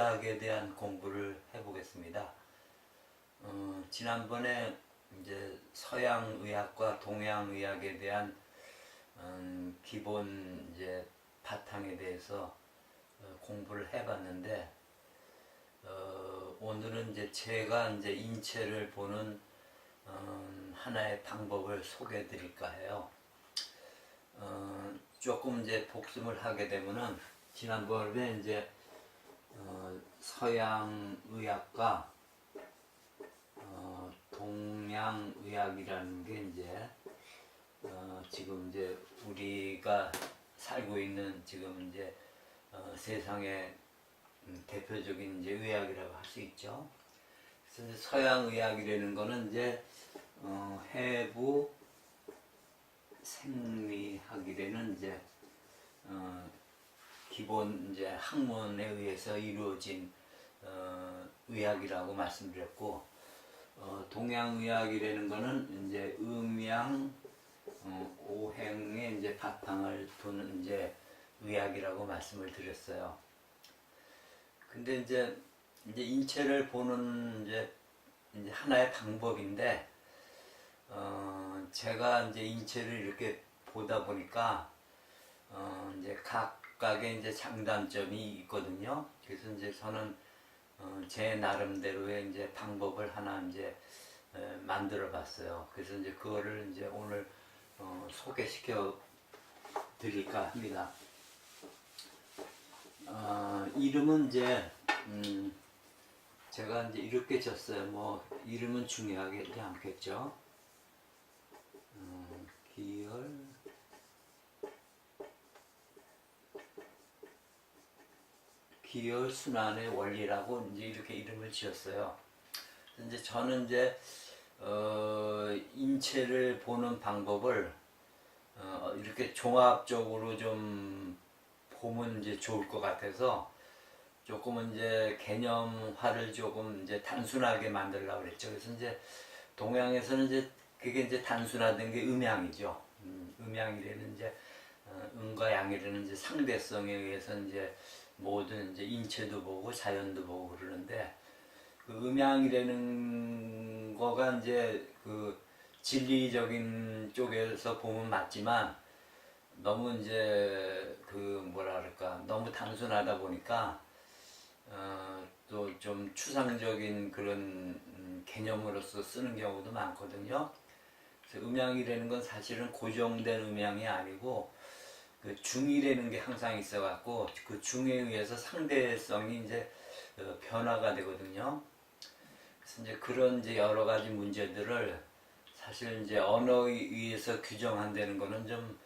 의학에 대한 공부를 해보겠습니다. 지난번에 이제 서양 의학과 동양 의학에 대한 기본 이제 바탕에 대해서 공부를 해봤는데, 오늘은 이제 제가 이제 인체를 보는 하나의 방법을 소개해 드릴까 해요. 조금 이제 복습을 하게 되면은, 지난번에 이제 서양 의학과 동양 의학이라는 게 이제 지금 이제 우리가 살고 있는 지금 이제 세상의 대표적인 이제 의학이라고 할 수 있죠. 그래서 이제 서양 의학이라는 거는 이제 해부 생리학이라는 이제 기본 이제 학문에 의해서 이루어진 의학이라고 말씀드렸고, 동양의학이라는 거는 이제 음양 오행의 이제 바탕을 두는 이제 의학이라고 말씀을 드렸어요. 근데 이제 인체를 보는 이제 하나의 방법인데, 제가 이제 인체를 이렇게 보다 보니까 이제 각각의 이제 장단점이 있거든요. 그래서 이제 저는 제 나름대로의 이제 방법을 하나 이제 만들어 봤어요. 그래서 이제 그거를 이제 오늘 소개시켜 드릴까 합니다. 이름은 이제 제가 이제 이렇게 졌어요. 뭐 이름은 중요하지 않겠죠. 기혈 순환의 원리라고 이제 이렇게 이름을 지었어요. 이제 저는 이제 인체를 보는 방법을 이렇게 종합적으로 좀 보면 이제 좋을 것 같아서 조금은 이제 개념화를 조금 이제 단순하게 만들려고 그랬죠. 그래서 이제 동양에서는 이제 그게 이제 단순화된 게 음양이죠. 음양이라는 이제 음과 양이라는 이제 상대성에 의해서 이제 모든 이제 인체도 보고 자연도 보고 그러는데, 그 음양이라는 거가 이제 그 진리적인 쪽에서 보면 맞지만, 너무 이제 그 뭐라 그럴까, 너무 단순하다 보니까 또 좀 추상적인 그런 개념으로서 쓰는 경우도 많거든요. 그래서 음양이라는 건 사실은 고정된 음양이 아니고 그 중이라는 게 항상 있어갖고 그 중에 의해서 상대성이 이제 변화가 되거든요. 그래서 이제 그런 이제 여러 가지 문제들을 사실 이제 언어에 의해서 규정한다는 거는 좀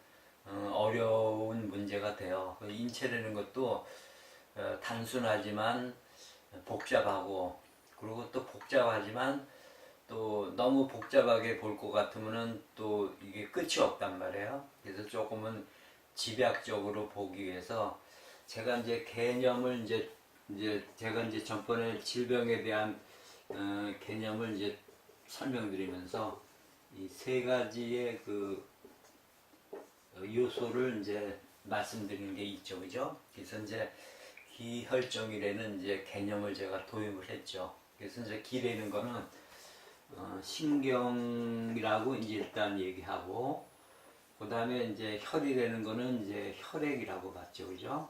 어려운 문제가 돼요. 인체라는 것도 단순하지만 복잡하고, 그리고 또 복잡하지만 또 너무 복잡하게 볼 것 같으면은 또 이게 끝이 없단 말이에요. 그래서 조금은 집약적으로 보기 위해서 제가 이제 개념을 이제 제가 이제 전번에 질병에 대한 개념을 이제 설명드리면서 이 세 가지의 그 요소를 이제 말씀드리는 게 있죠, 그죠? 그래서 이제 기혈정이라는 이제 개념을 제가 도입을 했죠. 그래서 이제 기라는 거는 신경이라고 이제 일단 얘기하고, 그 다음에 이제 혈이라는 거는 이제 혈액이라고 봤죠, 그죠?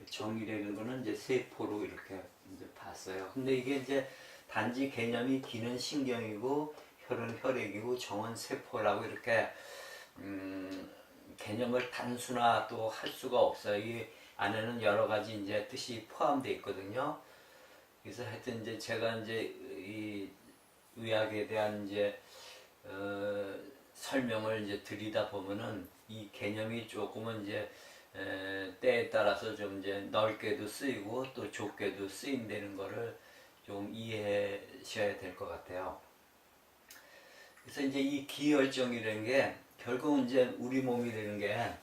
정이라는 거는 이제 세포로 이렇게 이제 봤어요. 근데 이게 이제 단지 개념이 기는 신경이고 혈은 혈액이고 정은 세포라고 이렇게 개념을 단순화 또 할 수가 없어요. 이 안에는 여러 가지 이제 뜻이 포함되어 있거든요. 그래서 하여튼 이제 제가 이제 이 의학에 대한 이제 설명을 이제 드리다 보면은 이 개념이 조금은 이제 때에 따라서 좀 이제 넓게도 쓰이고 또 좁게도 쓰인다는 거를 좀 이해하셔야 될 것 같아요. 그래서 이제 이 기혈정이라는 게 결국은 이제 우리 몸이라는 게,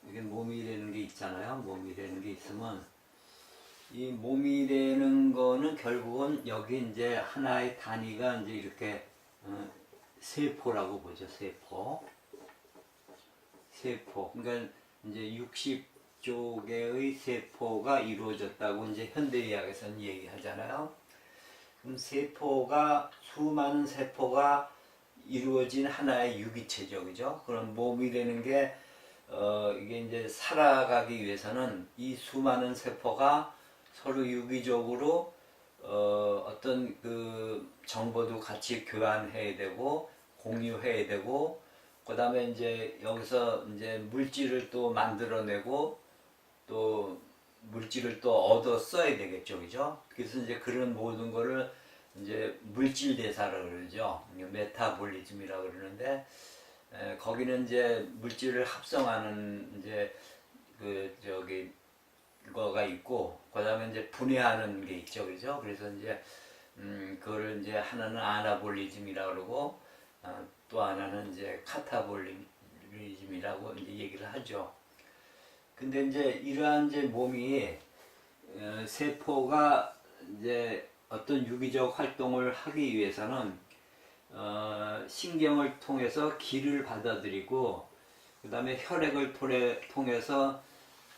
이게 몸이라는 게 있잖아요. 몸이라는 게 있으면 이 몸이라는 거는 결국은 여기 이제 하나의 단위가 이제 이렇게 세포라고 보죠. 세포. 그러니까 이제 쪽의 세포가 이루어졌다고 이제 현대의학에서는 얘기하잖아요. 그럼 세포가 수많은 세포가 이루어진 하나의 유기체죠, 그죠? 그럼 몸이라는 게 이게 이제 살아가기 위해서는 이 수많은 세포가 서로 유기적으로 어떤 그 정보도 같이 교환해야 되고 공유해야 되고 그 다음에 이제 여기서 이제 물질을 또 만들어내고 또 물질을 또 얻어 써야 되겠죠, 그죠? 그래서 이제 그런 모든 거를 이제 물질 대사라고 그러죠. 메타볼리즘이라고 그러는데 거기는 이제 물질을 합성하는 이제 그 저기 거가 있고 그다음에 이제 분해하는 게 있죠, 그죠? 그래서 이제 그거를 이제 하나는 아나볼리즘이라고 그러고 또 하나는 이제 카타볼리즘이라고 이제 얘기를 하죠. 근데 이제 이러한 이제 몸이 세포가 이제 어떤 유기적 활동을 하기 위해서는 신경을 통해서 기를 받아들이고 그 다음에 혈액을 통해서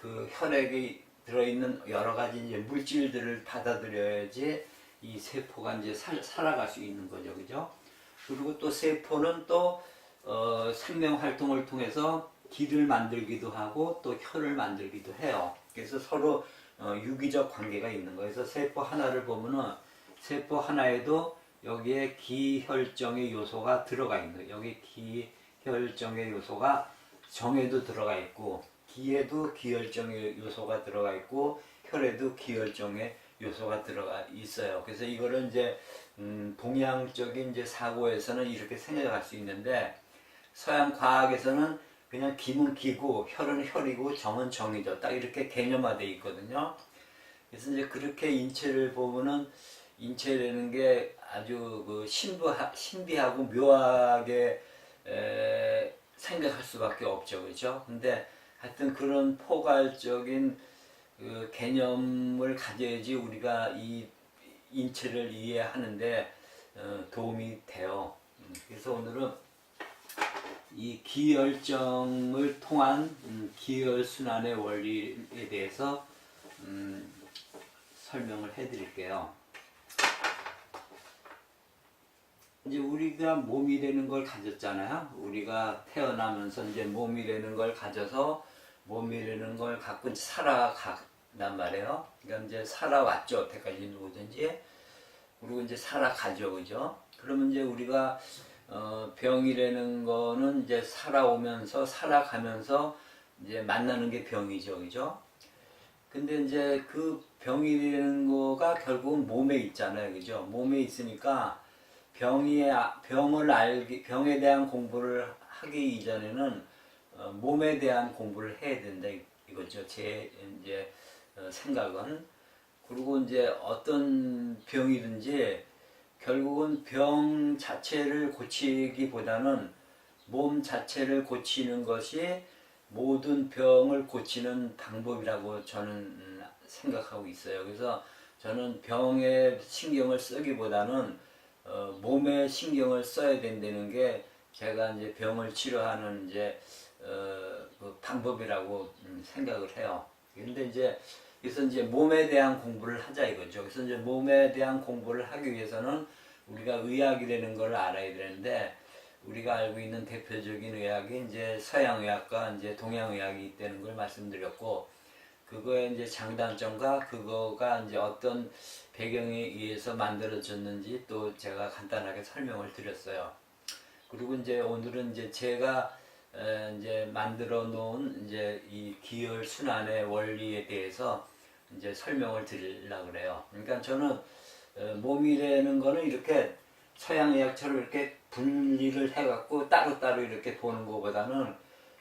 그 혈액이 들어있는 여러 가지 이제 물질들을 받아들여야지 이 세포가 이제 살아갈 수 있는 거죠, 그죠? 그리고 또 세포는 또 생명 활동을 통해서 기를 만들기도 하고 또 혈을 만들기도 해요. 그래서 서로 유기적 관계가 있는 거예요. 그래서 세포 하나를 보면은 세포 하나에도 여기에 기혈정의 요소가 들어가 있는 거예요. 여기 기혈정의 요소가 정에도 들어가 있고 기에도 기혈정의 요소가 들어가 있고 혈에도 기혈정의 요소가 들어가 있어요. 그래서 이거를 이제 동양적인 이제 사고에서는 이렇게 생각할 수 있는데 서양 과학에서는 그냥 기는 기고 혈은 혈이고 정은 정이죠. 딱 이렇게 개념화되어 있거든요. 그래서 이제 그렇게 인체를 보면은 인체라는 게 아주 그 신비하고 묘하게 생각할 수밖에 없죠, 그렇죠? 근데 하여튼 그런 포괄적인 그 개념을 가져야지 우리가 이 인체를 이해하는데 도움이 돼요. 그래서 오늘은 이 기혈정을 통한 기혈순환의 원리에 대해서 설명을 해드릴게요. 이제 우리가 몸이라는 걸 가졌잖아요. 우리가 태어나면서 이제 몸이라는 걸 가져서 몸이라는 걸 갖고 살아간단 말이에요. 그러니까 이제 살아왔죠. 여태까지 누구든지. 그리고 이제 살아가죠. 그죠? 그러면 이제 우리가 병이라는 거는 이제 살아오면서 살아가면서 이제 만나는 게 병이죠. 그죠? 근데 이제 그 병이라는 거가 결국은 몸에 있잖아요. 그죠? 몸에 있으니까 병에 대한 공부를 하기 이전에는 몸에 대한 공부를 해야 된다 이거죠. 제 이제 생각은. 그리고 이제 어떤 병이든지 결국은 병 자체를 고치기보다는 몸 자체를 고치는 것이 모든 병을 고치는 방법이라고 저는 생각하고 있어요. 그래서 저는 병에 신경을 쓰기보다는 몸에 신경을 써야 된다는 게 제가 이제 병을 치료하는 이제 그 방법이라고 생각을 해요. 근데 이제 그래서 이제 몸에 대한 공부를 하자 이거죠. 그래서 이제 몸에 대한 공부를 하기 위해서는 우리가 의학이라는 걸 알아야 되는데 우리가 알고 있는 대표적인 의학이 이제 서양의학과 이제 동양의학이 있다는 걸 말씀드렸고 그거의 이제 장단점과 그거가 이제 어떤 배경에 의해서 만들어졌는지 또 제가 간단하게 설명을 드렸어요. 그리고 이제 오늘은 이제 제가 이제 만들어 놓은 이제 이 기혈 순환의 원리에 대해서 이제 설명을 드리려고 그래요. 그러니까 저는 몸이라는 거는 이렇게 서양의학처럼 이렇게 분리를 해갖고 따로따로 이렇게 보는 것보다는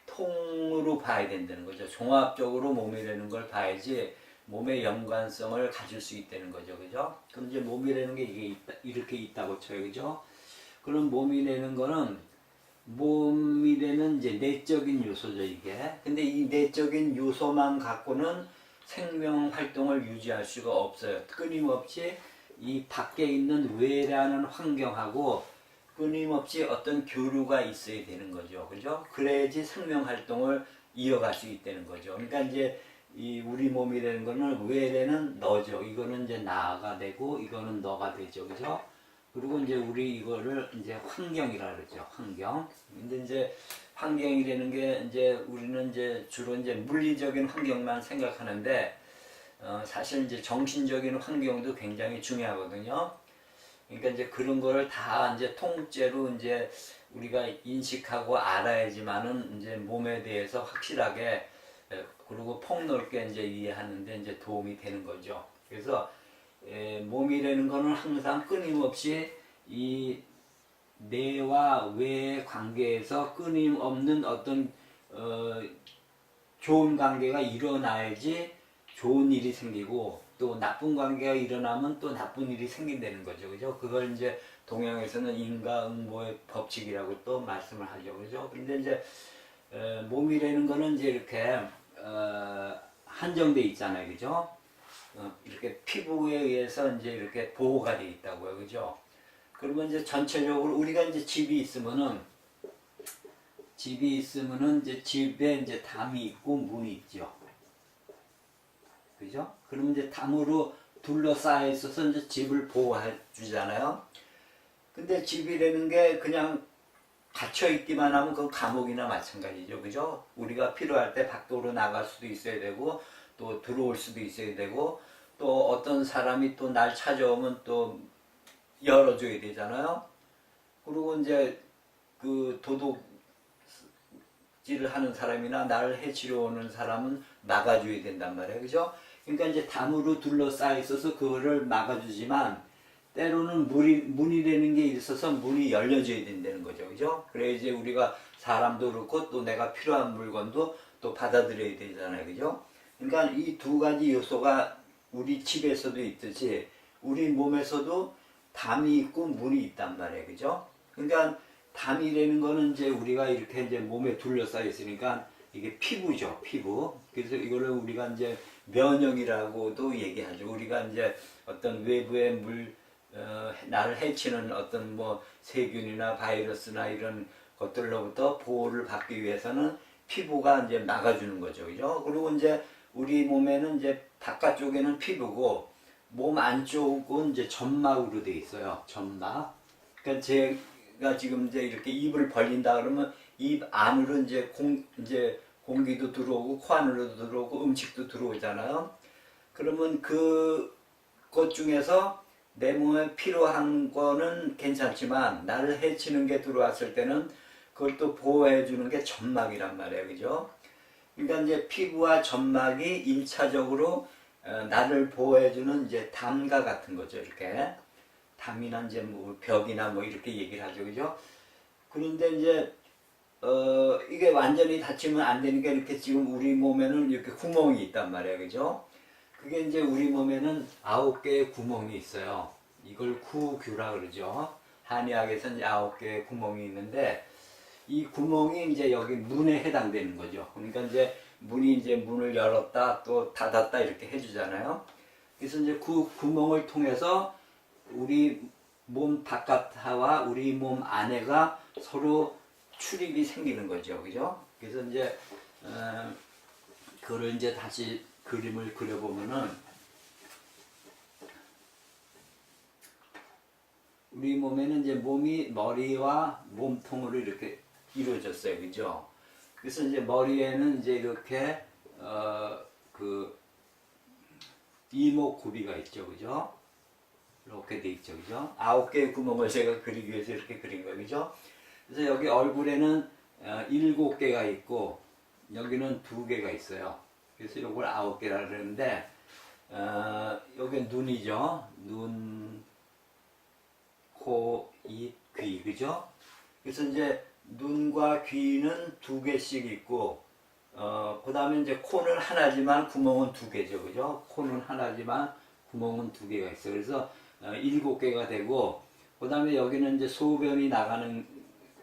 통으로 봐야 된다는 거죠. 종합적으로 몸이라는 걸 봐야지 몸의 연관성을 가질 수 있다는 거죠. 그죠? 그럼 이제 몸이라는 게 이게 이렇게 있다고 쳐요. 그죠? 그럼 몸이라는 거는 몸이라는 이제 내적인 요소죠, 이게. 근데 이 내적인 요소만 갖고는 생명 활동을 유지할 수가 없어요. 끊임없이 이 밖에 있는 외라는 환경하고 끊임없이 어떤 교류가 있어야 되는 거죠. 그죠? 그래야지 생명 활동을 이어갈 수 있다는 거죠. 그러니까 이제 이 우리 몸이라는 거는 외래는 너죠. 이거는 이제 나가 되고 이거는 너가 되죠. 그죠? 그리고 이제 우리 이거를 이제 환경이라 그러죠. 환경. 근데 이제 환경이라는 게 이제 우리는 이제 주로 이제 물리적인 환경만 생각하는데 사실 이제 정신적인 환경도 굉장히 중요하거든요. 그러니까 이제 그런 거를 다 이제 통째로 이제 우리가 인식하고 알아야지만은 이제 몸에 대해서 확실하게 그리고 폭넓게 이제 이해하는데 이제 도움이 되는 거죠. 그래서 몸이라는 거는 항상 끊임없이 이 내와 외의 관계에서 끊임없는 어떤 좋은 관계가 일어나야지 좋은 일이 생기고 또 나쁜 관계가 일어나면 또 나쁜 일이 생긴다는 거죠. 그죠? 그걸 이제 동양에서는 인과응보의 법칙이라고 또 말씀을 하죠. 그죠? 근데 이제 몸이라는 거는 이제 이렇게 한정돼 있잖아요. 그죠? 이렇게 피부에 의해서 이제 이렇게 보호가 돼 있다고요. 그죠? 그러면 이제 전체적으로 우리가 이제 집이 있으면은 이제 집에 이제 담이 있고 문이 있죠. 그죠? 그러면 이제 담으로 둘러싸여 있어서 이제 집을 보호해 주잖아요. 근데 집이라는 게 그냥 갇혀 있기만 하면 그건 감옥이나 마찬가지죠. 그죠? 우리가 필요할 때 밖으로 나갈 수도 있어야 되고 또 들어올 수도 있어야 되고 또 어떤 사람이 또 날 찾아오면 또 열어줘야 되잖아요. 그리고 이제 그 도둑질을 하는 사람이나 나를 해치러 오는 사람은 막아줘야 된단 말이에요. 그죠? 그러니까 이제 담으로 둘러싸여 있어서 그거를 막아주지만 때로는 문이라는 게 있어서 문이 열려줘야 된다는 거죠. 그죠? 그래 이제 우리가 사람도 그렇고 또 내가 필요한 물건도 또 받아들여야 되잖아요. 그죠? 그러니까 이 두 가지 요소가 우리 집에서도 있듯이 우리 몸에서도 담이 있고 문이 있단 말이에요. 그죠? 그러니까 담이라는 거는 이제 우리가 이렇게 이제 몸에 둘러싸여 있으니까 이게 피부죠. 피부. 그래서 이거를 우리가 이제 면역이라고도 얘기하죠. 우리가 이제 어떤 외부의 나를 해치는 어떤 뭐 세균이나 바이러스나 이런 것들로부터 보호를 받기 위해서는 피부가 이제 막아주는 거죠. 그죠? 그리고 이제 우리 몸에는 이제 바깥쪽에는 피부고 몸 안쪽은 이제 점막으로 돼 있어요. 점막. 그러니까 제가 지금 이제 이렇게 입을 벌린다 그러면 입 안으로 이제 공기도 들어오고 코 안으로도 들어오고 음식도 들어오잖아요. 그러면 그것 중에서 내 몸에 필요한 거는 괜찮지만 나를 해치는 게 들어왔을 때는 그걸 또 보호해 주는 게 점막이란 말이에요. 그죠? 그러니까 이제 피부와 점막이 1차적으로 나를 보호해 주는 이제 담과 같은 거죠. 이렇게 담이나 이제 뭐 벽이나 뭐 이렇게 얘기를 하죠. 그죠? 그런데 이제 이게 완전히 닫히면 안 되니까 이렇게 지금 우리 몸에는 이렇게 구멍이 있단 말이에요. 그죠? 그게 이제 우리 몸에는 9개의 구멍이 있어요. 이걸 구규라 그러죠. 한의학에서는 9개의 구멍이 있는데 이 구멍이 이제 여기 문에 해당되는 거죠. 그러니까 이제 문이 이제 문을 열었다 또 닫았다 이렇게 해주잖아요. 그래서 이제 그 구멍을 통해서 우리 몸 바깥과 우리 몸 안에가 서로 출입이 생기는 거죠. 그죠? 그래서 이제 그걸 이제 다시 그림을 그려보면은 우리 몸에는 이제 몸이 머리와 몸통으로 이렇게 이루어졌어요. 그죠? 그래서 이제 머리에는 이제 이렇게 그 이목구비가 있죠. 그죠? 이렇게 돼 있죠. 그죠? 9개의 구멍을 제가 그리기 위해서 이렇게 그린 거예요. 그죠? 그래서 여기 얼굴에는 7개가 있고 여기는 2개가 있어요. 그래서 이걸 9개라 그러는데 여기 눈이죠. 눈, 코, 입, 귀. 그죠? 그래서 이제 눈과 귀는 2개씩 있고 그 다음에 이제 코는 하나지만 구멍은 2개죠. 그죠? 코는 하나지만 구멍은 2개가 있어요. 그래서 7개가 되고 그 다음에 여기는 이제 소변이 나가는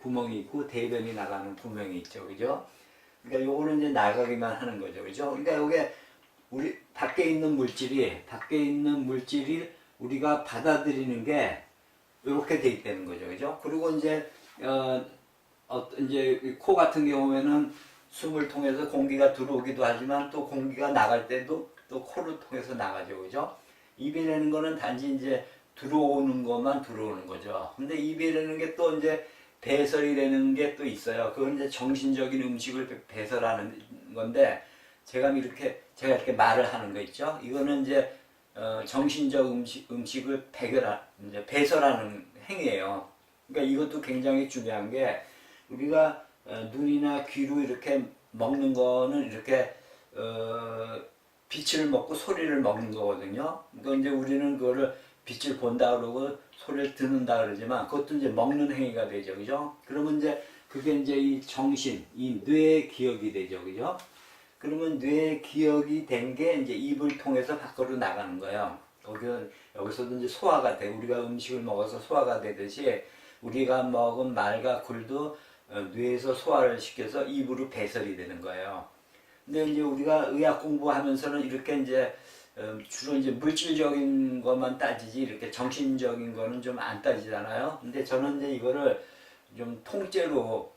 구멍이 있고 대변이 나가는 구멍이 있죠. 그죠? 그러니까 요거는 이제 나가기만 하는 거죠. 그죠? 그러니까 요게 우리 밖에 있는 물질이 우리가 받아들이는 게 이렇게 돼 있다는 거죠. 그죠? 그리고 이제 이제 코 같은 경우에는 숨을 통해서 공기가 들어오기도 하지만 또 공기가 나갈 때도 또 코를 통해서 나가죠. 그죠? 입이라는 거는 단지 이제 들어오는 것만 들어오는 거죠. 근데 입이라는 게 또 이제 배설이라는 게 또 있어요. 그건 이제 정신적인 음식을 배설하는 건데 제가 이렇게 말을 하는 거 있죠. 이거는 이제 정신적 음식을 이제 배설하는 행위예요. 그러니까 이것도 굉장히 중요한 게 우리가 눈이나 귀로 이렇게 먹는 거는 이렇게 빛을 먹고 소리를 먹는 거거든요. 그러니까 이제 우리는 그거를 빛을 본다 그러고 소리를 듣는다 그러지만 그것도 이제 먹는 행위가 되죠. 그죠? 그러면 이제 그게 이제 이 정신, 이 뇌의 기억이 되죠. 그죠? 그러면 뇌의 기억이 된 게 이제 입을 통해서 밖으로 나가는 거예요. 여기서도 이제 소화가 돼. 우리가 음식을 먹어서 소화가 되듯이 우리가 먹은 말과 굴도 뇌에서 소화를 시켜서 입으로 배설이 되는 거예요. 근데 이제 우리가 의학 공부하면서는 이렇게 이제 주로 이제 물질적인 것만 따지지 이렇게 정신적인 거는 좀 안 따지잖아요. 근데 저는 이제 이거를 좀 통째로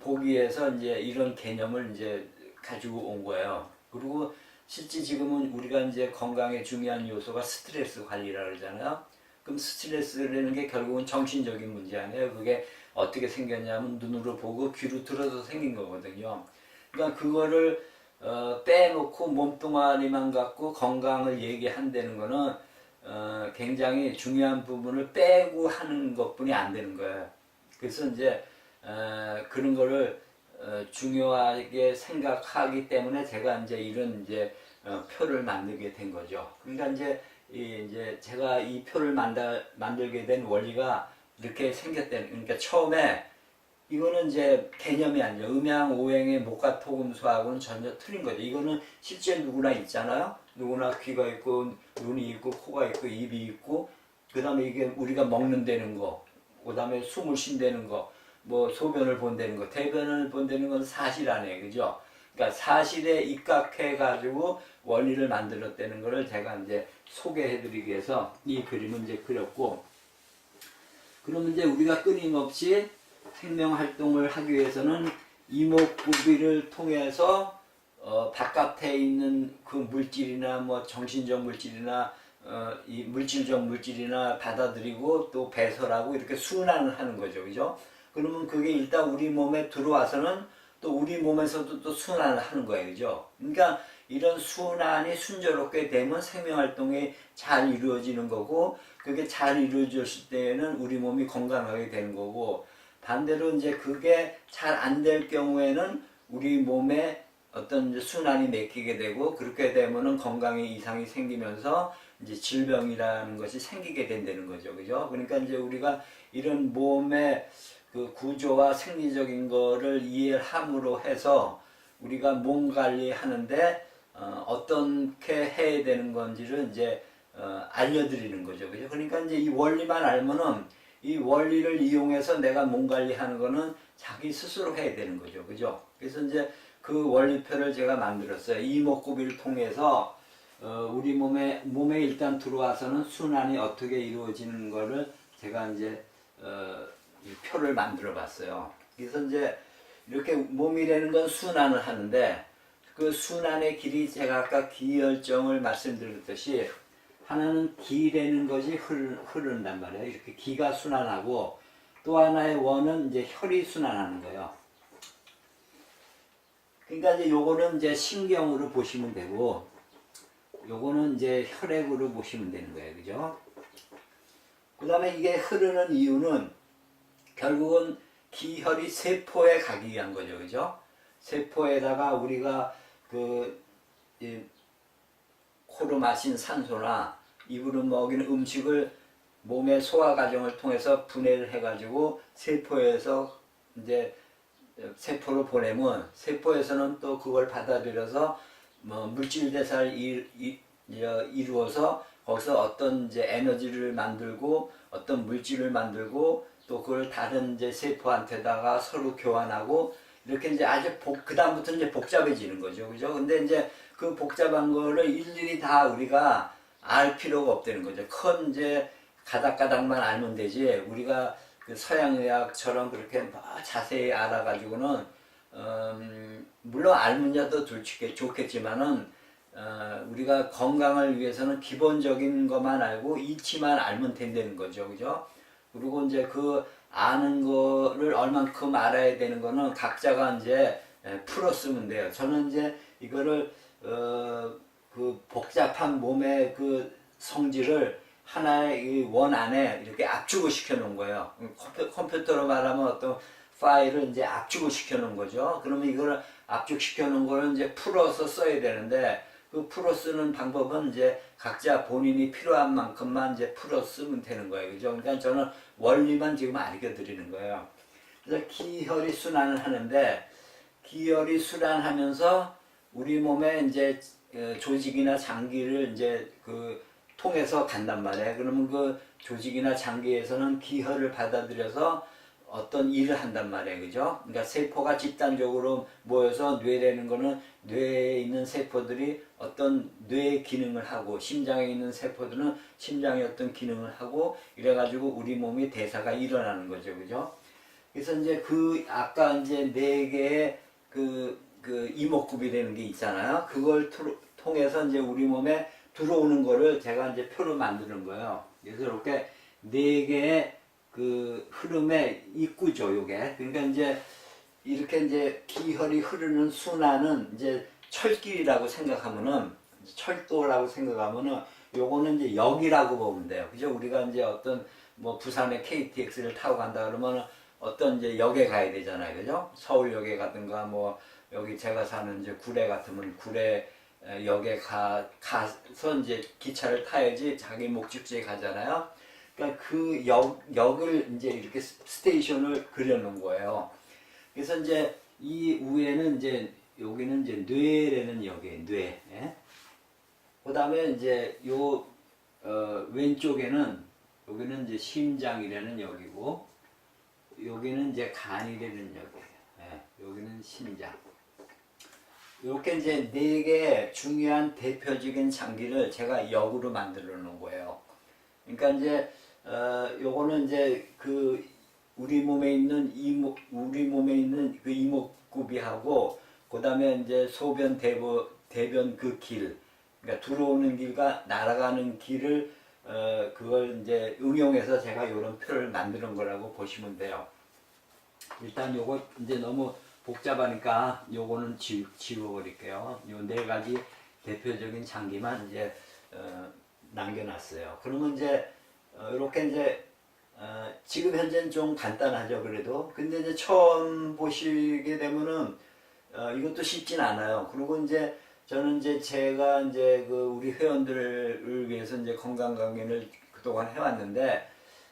보기 위해서 이제 이런 개념을 이제 가지고 온 거예요. 그리고 실제 지금은 우리가 이제 건강에 중요한 요소가 스트레스 관리라 그러잖아요. 그럼 스트레스라는 게 결국은 정신적인 문제 아니에요. 그게 어떻게 생겼냐면 눈으로 보고 귀로 들어서 생긴 거거든요. 그러니까 그거를 빼놓고 몸뚱아리만 갖고 건강을 얘기한다는 거는 굉장히 중요한 부분을 빼고 하는 것뿐이 안 되는 거예요. 그래서 이제 그런 거를 중요하게 생각하기 때문에 제가 이제 이런 이제 표를 만들게 된 거죠. 그러니까 이제 제가 이 표를 만들게 된 원리가 이렇게 생겼다는. 그러니까 처음에 이거는 이제 개념이 아니죠. 음양 오행의 목과 토금수하고는 전혀 틀린 거죠. 이거는 실제 누구나 있잖아요. 누구나 귀가 있고 눈이 있고 코가 있고 입이 있고 그 다음에 이게 우리가 먹는다는 거, 그 다음에 숨을 쉰다는 거, 뭐 소변을 본다는 거, 대변을 본다는 건 사실 아니에요. 그죠? 그러니까 사실에 입각해 가지고 원리를 만들었다는 거를 제가 이제 소개해 드리기 위해서 이 그림을 이제 그렸고, 그러면 이제 우리가 끊임없이 생명 활동을 하기 위해서는 이목구비를 통해서 바깥에 있는 그 물질이나 뭐 정신적 물질이나 이 물질적 물질이나 받아들이고 또 배설하고 이렇게 순환을 하는 거죠. 그죠? 그러면 그게 일단 우리 몸에 들어와서는 또 우리 몸에서도 또 순환을 하는 거예요. 그죠? 그러니까 이런 순환이 순조롭게 되면 생명 활동이 잘 이루어지는 거고, 그게 잘 이루어졌을 때에는 우리 몸이 건강하게 되는 거고, 반대로 이제 그게 잘 안 될 경우에는 우리 몸에 어떤 이제 순환이 맥히게 되고, 그렇게 되면은 건강에 이상이 생기면서 이제 질병이라는 것이 생기게 된다는 거죠. 그죠? 그러니까 이제 우리가 이런 몸의 그 구조와 생리적인 거를 이해함으로 해서 우리가 몸 관리하는데 어떻게 해야 되는 건지를 이제 알려드리는 거죠. 그죠? 그러니까 이제 이 원리만 알면은 이 원리를 이용해서 내가 몸 관리하는 거는 자기 스스로 해야 되는 거죠. 그죠? 그래서 이제 그 원리표를 제가 만들었어요. 이목구비를 통해서 우리 몸에 일단 들어와서는 순환이 어떻게 이루어지는 거를 제가 이제 이 표를 만들어 봤어요. 그래서 이제 이렇게 몸이라는 건 순환을 하는데, 그 순환의 길이 제가 아까 기혈정을 말씀드렸듯이 하나는 기라는 것이 흐른단 말이에요. 이렇게 기가 순환하고, 또 하나의 원은 이제 혈이 순환하는 거예요. 그러니까 이제 요거는 이제 신경으로 보시면 되고, 요거는 이제 혈액으로 보시면 되는 거예요. 그죠? 그 다음에 이게 흐르는 이유는 결국은 기혈이 세포에 가기 위한 거죠. 그죠? 세포에다가 우리가 코로 마신 산소나 입으로 먹이는 음식을 몸의 소화 과정을 통해서 분해를 해가지고 세포에서 이제 세포로 보내면, 세포에서는 또 그걸 받아들여서 뭐 물질 대사를 이루어서 거기서 어떤 이제 에너지를 만들고 어떤 물질을 만들고 또 그걸 다른 이제 세포한테다가 서로 교환하고, 이렇게 이제 아주 그다음부터 이제 복잡해지는 거죠. 그죠? 근데 이제 그 복잡한 거를 일일이 다 우리가 알 필요가 없다는 거죠. 큰 이제 가닥가닥만 알면 되지, 우리가 그 서양의학처럼 그렇게 뭐 자세히 알아가지고는 물론 알문자도 좋겠지만은 우리가 건강을 위해서는 기본적인 것만 알고 이치만 알면 된다는 거죠, 그죠? 그리고 이제 그 아는 거를 얼만큼 알아야 되는 거는 각자가 이제 풀어 쓰면 돼요. 저는 이제 이거를 그 복잡한 몸의 그 성질을 하나의 원 안에 이렇게 압축을 시켜 놓은 거예요. 컴퓨터로 말하면 어떤 파일을 이제 압축을 시켜 놓은 거죠. 그러면 이걸 압축시켜 놓은 거를 이제 풀어서 써야 되는데 그 풀어 쓰는 방법은 이제 각자 본인이 필요한 만큼만 이제 풀어 쓰면 되는 거예요. 그죠? 그러니까 저는 원리만 지금 알려 드리는 거예요. 그래서 기혈이 순환을 하는데 기혈이 순환하면서 우리 몸에 이제 조직이나 장기를 이제 그 통해서 간단 말이에요. 그러면 그 조직이나 장기에서는 기혈을 받아들여서 어떤 일을 한단 말이에요. 그죠? 그러니까 세포가 집단적으로 모여서 뇌라는 거는 뇌에 있는 세포들이 어떤 뇌의 기능을 하고 심장에 있는 세포들은 심장의 어떤 기능을 하고 이래가지고 우리 몸이 대사가 일어나는 거죠. 그죠? 그래서 이제 그 아까 이제 네 개의 그 이목구비라는 게 있잖아요. 그걸 통해서 이제 우리 몸에 들어오는 거를 제가 이제 표를 만드는 거예요. 그래서 이렇게 네 개의 그 흐름의 입구죠, 요게. 그러니까 이제 이렇게 이제 기혈이 흐르는 순환은 이제 철길이라고 생각하면은 철도라고 생각하면은 요거는 이제 역이라고 보면 돼요. 그죠? 우리가 이제 어떤 뭐 부산의 KTX를 타고 간다 그러면 어떤 이제 역에 가야 되잖아요. 그죠? 서울역에 가든가 뭐 여기 제가 사는 이제 구례 같으면 구례 역에 가서 이제 기차를 타야지 자기 목적지에 가잖아요. 그러니까 그 역을 이제 이렇게 스테이션을 그려놓은 거예요. 그래서 이제 이 위에는 이제 여기는 이제 뇌라는 역이에요. 뇌. 예? 그 다음에 이제 요 왼쪽에는 여기는 이제 심장이라는 역이고 여기는 이제 간이라는 역이에요. 예? 여기는 심장. 이렇게 이제 네 개의 중요한 대표적인 장기를 제가 역으로 만들어 놓은 거예요. 그러니까 이제 요거는 이제 그 우리 몸에 있는 그 이목구비하고 그다음에 이제 소변 대변 그 길, 그러니까 들어오는 길과 날아가는 길을 그걸 이제 응용해서 제가 이런 표를 만드는 거라고 보시면 돼요. 일단 요거 이제 너무 복잡하니까 요거는 지워버릴게요. 요 네 가지 대표적인 장기만 이제 남겨놨어요. 그러면 이제 이렇게 이제 지금 현재는 좀 간단하죠. 그래도 근데 이제 처음 보시게 되면은 이것도 쉽진 않아요. 그리고 이제 저는 이제 제가 이제 그 우리 회원들을 위해서 이제 건강 강연을 그동안 해왔는데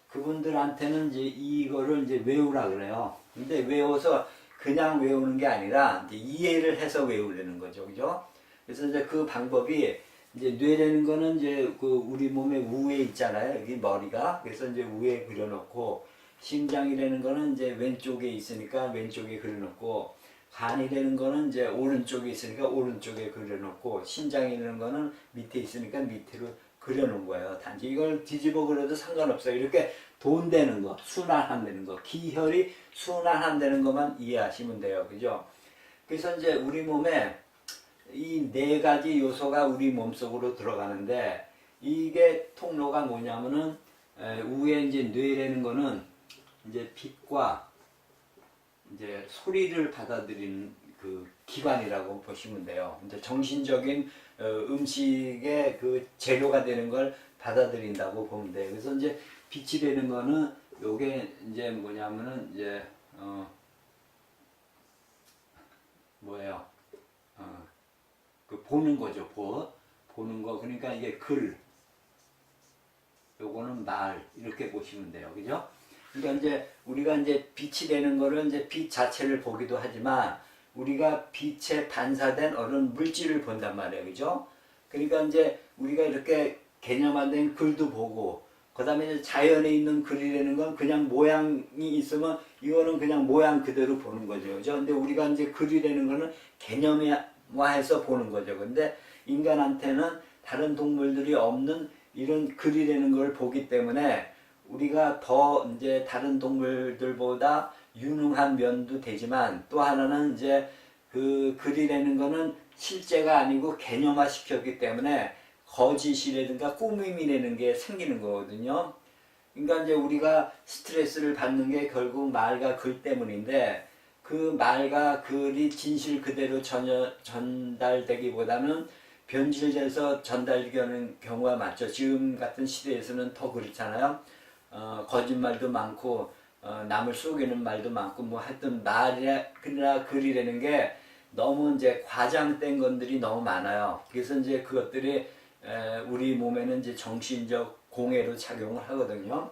그분들한테는 이제 이거를 이제 외우라 그래요. 근데 외워서 그냥 외우는 게 아니라 이제 이해를 해서 외우려는 거죠. 그죠? 그래서 이제 그 방법이 이제 뇌라는 거는 이제 그 우리 몸의 우에 있잖아요. 여기 머리가. 그래서 이제 우에 그려놓고 심장이라는 거는 이제 왼쪽에 있으니까 왼쪽에 그려놓고 간이라는 거는 이제 오른쪽에 있으니까 오른쪽에 그려놓고 심장이라는 거는 밑에 있으니까 밑으로 그려놓은 거예요. 단지 이걸 뒤집어 그려도 상관없어요. 이렇게 돈되는 거, 순환한다는 거, 기혈이 순환한다는 것만 이해하시면 돼요. 그죠? 그래서 이제 우리 몸에 이 네 가지 요소가 우리 몸속으로 들어가는데 이게 통로가 뭐냐면은 위에 이제 뇌라는 거는 이제 빛과 이제 소리를 받아들이는 그 기관이라고 보시면 돼요. 이제 정신적인 음식의 그 재료가 되는 걸 받아들인다고 보면 돼요. 그래서 이제 빛이 되는 거는 요게 이제 뭐냐면은 이제 뭐예요? 그 보는 거죠. 보는 거. 그러니까 이게 글, 요거는 말 이렇게 보시면 돼요. 그죠? 그러니까 이제 우리가 이제 빛이 되는 거를 이제 빛 자체를 보기도 하지만 우리가 빛에 반사된 어떤 물질을 본단 말이에요. 그죠? 그러니까 이제 우리가 이렇게 개념화된 글도 보고 그다음에 이제 자연에 있는 글이라는 건 그냥 모양이 있으면 이거는 그냥 모양 그대로 보는 거죠. 그죠? 근데 우리가 이제 글이라는 거는 개념화해서 보는 거죠. 근데 인간한테는 다른 동물들이 없는 이런 글이라는 걸 보기 때문에 우리가 더 이제 다른 동물들보다 유능한 면도 되지만 또 하나는 이제 그 글이라는 거는 실제가 아니고 개념화 시켰기 때문에 거짓이라든가 꾸밈이라는 게 생기는 거거든요. 그러니까 이제 우리가 스트레스를 받는 게 결국 말과 글 때문인데 그 말과 글이 진실 그대로 전혀 전달되기보다는 변질돼서 전달되는 경우가 많죠. 지금 같은 시대에서는 더 그렇잖아요. 거짓말도 많고 남을 속이는 말도 많고 뭐 하여튼 말이나 글이라는 게 너무 이제 과장된 것들이 너무 많아요. 그래서 이제 그것들이 우리 몸에는 이제 정신적 공해로 작용을 하거든요.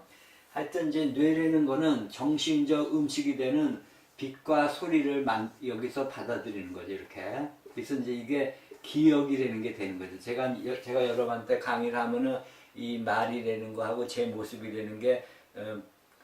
하여튼 이제 뇌라는 거는 정신적 음식이 되는 빛과 소리를 여기서 받아들이는 거죠, 이렇게. 그래서 이제 이게 기억이라는 게 되는 거죠. 제가 여러분한테 강의를 하면은 이 말이라는 거하고 제 모습이라는 게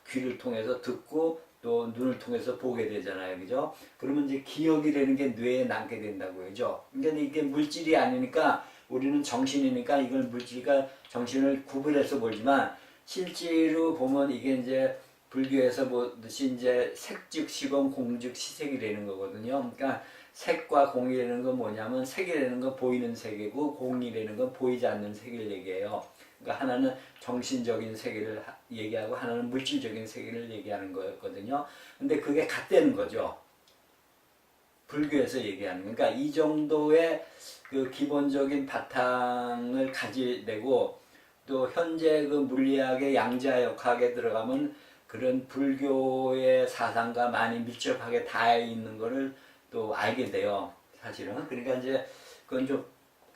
귀를 통해서 듣고 또 눈을 통해서 보게 되잖아요, 그죠? 그러면 이제 기억이라는 게 뇌에 남게 된다고 그죠? 그러니까 이게 물질이 아니니까 우리는 정신이니까 이걸 물질과 정신을 구분해서 보지만 실제로 보면 이게 이제 불교에서 보듯이 이제 색즉 시공 공즉 시색이라는 거거든요. 그러니까 색과 공이라는 건 뭐냐면 색이라는 건 보이는 세계고 공이라는 건 보이지 않는 세계를 얘기해요. 그러니까 하나는 정신적인 세계를 얘기하고 하나는 물질적인 세계를 얘기하는 거였거든요. 근데 그게 같다는 거죠. 불교에서 얘기하는 거. 그러니까 이 정도의 그 기본적인 바탕을 가지고 또 현재 그 물리학의 양자역학에 들어가면 그런 불교의 사상과 많이 밀접하게 닿아 있는 거를 또 알게 돼요. 사실은. 그러니까 이제 그건 좀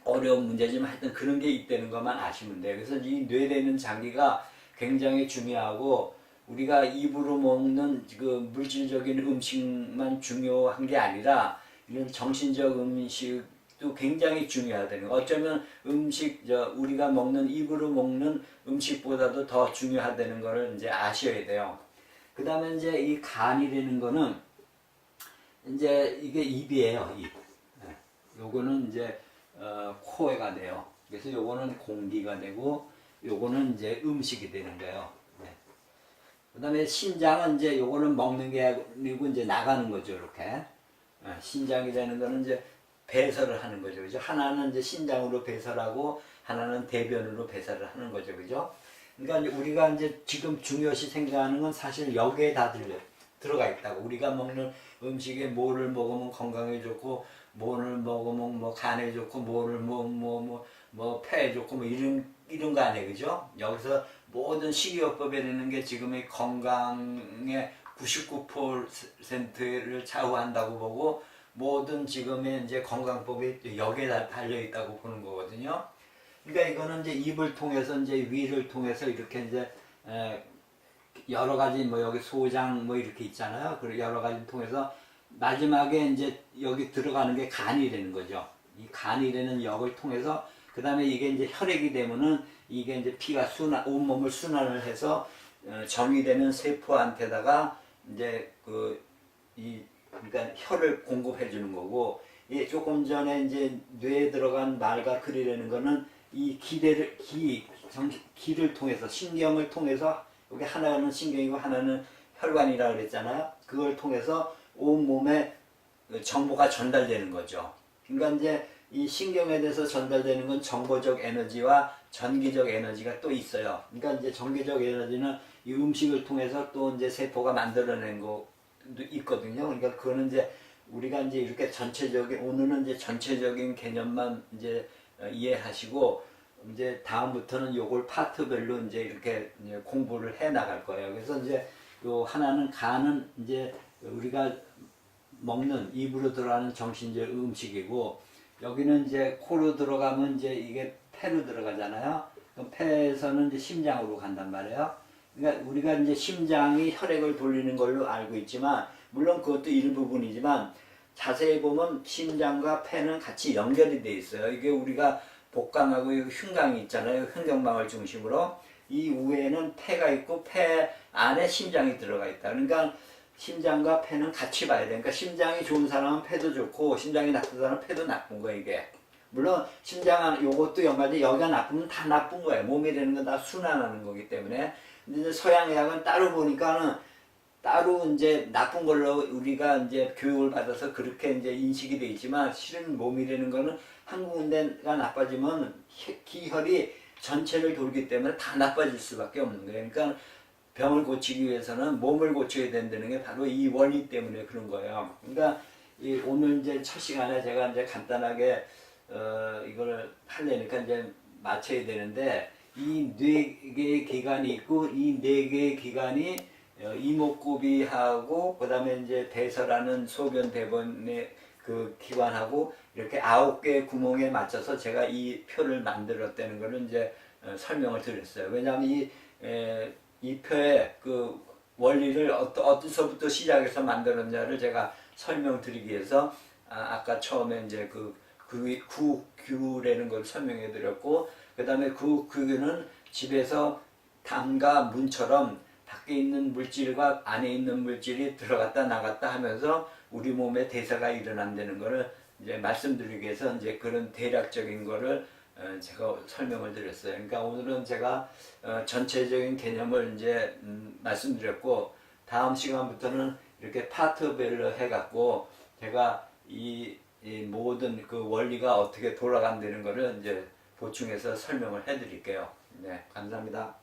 어려운 문제지만 하여튼 그런 게 있다는 것만 아시면 돼요. 그래서 이 뇌라는 장기가 굉장히 중요하고 우리가 입으로 먹는 그 물질적인 음식만 중요한 게 아니라 이런 정신적 음식도 굉장히 중요하다는 거. 어쩌면 우리가 먹는 입으로 먹는 음식보다도 더 중요하다는 거를 이제 아셔야 돼요. 그 다음에 이제 이 간이라는 거는 이제 이게 입이에요, 입. 요거는 이제 코가 돼요. 그래서 요거는 공기가 되고 요거는 이제 음식이 되는 거예요. 네. 그 다음에 신장은 이제 요거는 먹는 게 아니고 이제 나가는 거죠, 이렇게. 신장이 되는 거는 이제 배설을 하는 거죠, 그죠? 하나는 이제 신장으로 배설하고 하나는 대변으로 배설을 하는 거죠, 그죠? 그러니까 이제 우리가 이제 지금 중요시 생각하는 건 사실 여기에 다 들어가 있다고. 우리가 먹는 음식에 뭐를 먹으면 건강에 좋고, 뭐를 먹으면 뭐 간에 좋고, 뭐를 뭐 폐에 좋고, 뭐 이런 거 아니에요, 그죠? 여기서 모든 식이요법이라는 게 지금의 건강의 99%를 좌우한다고 보고, 모든 지금의 이제 건강법이 여기에 다 달려 있다고 보는 거거든요. 그러니까 이거는 이제 입을 통해서 이제 위를 통해서 이렇게 이제 여러 가지 뭐 여기 소장 뭐 이렇게 있잖아요. 그리고 여러 가지 통해서 마지막에 이제 여기 들어가는 게 간이 되는 거죠. 이 간이라는 역을 통해서 그 다음에 이게 이제 혈액이 되면은 이게 이제 피가 온몸을 순환을 해서 정의되는 세포한테다가 이제 그러니까 혈을 공급해 주는 거고, 이 조금 전에 이제 뇌에 들어간 말과 글이라는 거는 이 기를 통해서 신경을 통해서 여기 하나는 신경이고 하나는 혈관이라고 그랬잖아요. 그걸 통해서 온 몸에 정보가 전달되는 거죠. 그러니까 이제 이 신경에 대해서 전달되는 건 정보적 에너지와 전기적 에너지가 또 있어요. 그러니까 이제 전기적 에너지는 이 음식을 통해서 또 이제 세포가 만들어낸 것도 있거든요. 그러니까 그거는 이제 우리가 이제 이렇게 오늘은 이제 전체적인 개념만 이제 이해하시고 이제 다음부터는 요걸 파트별로 이제 이렇게 이제 공부를 해 나갈 거예요. 그래서 이제 요 하나는 간은 이제 우리가 먹는 입으로 들어가는 정신적 음식이고, 여기는 이제 코로 들어가면 이제 이게 폐로 들어가잖아요. 그럼 폐에서는 이제 심장으로 간단 말이에요. 그러니까 우리가 이제 심장이 혈액을 돌리는 걸로 알고 있지만, 물론 그것도 일부분이지만 자세히 보면 심장과 폐는 같이 연결이 돼 있어요. 이게 우리가 복강하고 흉강이 있잖아요. 흉경방을 중심으로. 이 위에는 폐가 있고 폐 안에 심장이 들어가 있다. 그러니까 심장과 폐는 같이 봐야 돼. 그러니까 심장이 좋은 사람은 폐도 좋고 심장이 나쁜 사람은 폐도 나쁜 거예요, 이게. 물론 심장 요것도 연관돼. 여기가 나쁘면 다 나쁜 거예요. 몸이 되는 건 다 순환하는 거기 때문에. 근데 이제 서양의학은 따로 보니까는 따로 이제 나쁜 걸로 우리가 이제 교육을 받아서 그렇게 이제 인식이 돼 있지만 실은 몸이라는 거는 한 군데가 나빠지면 기혈이 전체를 돌기 때문에 다 나빠질 수밖에 없는 거예요. 그러니까 병을 고치기 위해서는 몸을 고쳐야 된다는 게 바로 이 원리 때문에 그런 거예요. 그러니까 오늘 이제 첫 시간에 제가 이제 간단하게 이걸 하려니까 이제 맞춰야 되는데 이 네 개의 기관이 있고 이 네 개의 기관이 이목구비하고 그다음에 이제 배설하는 소변 대변의 그 기관하고 이렇게 9개의 구멍에 맞춰서 제가 이 표를 만들었다는 거를 이제 설명을 드렸어요. 왜냐하면 이 표의 그 원리를 어디서부터 시작해서 만들었냐를 제가 설명드리기 위해서 아까 처음에 이제 구규라는 걸 설명해 드렸고 그 다음에 구규는 집에서 담과 문처럼 밖에 있는 물질과 안에 있는 물질이 들어갔다 나갔다 하면서 우리 몸에 대사가 일어난다는 거를 이제 말씀드리기 위해서 이제 그런 대략적인 거를 제가 설명을 드렸어요. 그러니까 오늘은 제가 전체적인 개념을 이제 말씀드렸고 다음 시간부터는 이렇게 파트별로 해갖고 제가 이 모든 그 원리가 어떻게 돌아간다는 거를 이제 보충해서 설명을 해드릴게요. 네, 감사합니다.